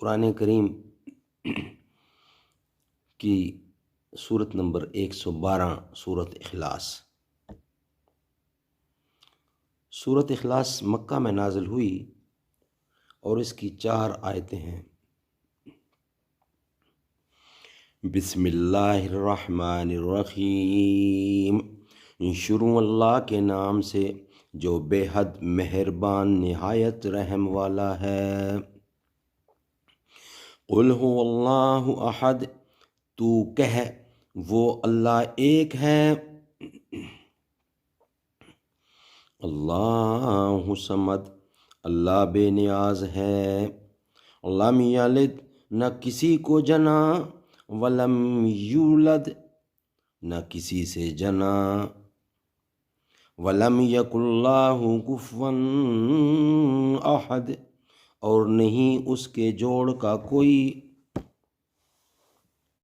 قرآن کریم کی سورت نمبر 112 سورت اخلاص۔ سورت اخلاص مکہ میں نازل ہوئی اور اس کی 4 آیتیں ہیں۔ بسم اللہ الرحمن الرحیم، شروع اللہ کے نام سے جو بے حد مہربان نہایت رحم والا ہے۔ قل هو اللہ احد، تو کہہ وہ اللہ ایک ہے۔ اللہ صمد، اللہ بے نیاز ہے۔ لم یلد، نہ کسی کو جنا، ولم یولد، نہ کسی سے جنا، ولم یکن لہ کفوا احد، اور نہیں اس کے جوڑ کا کوئی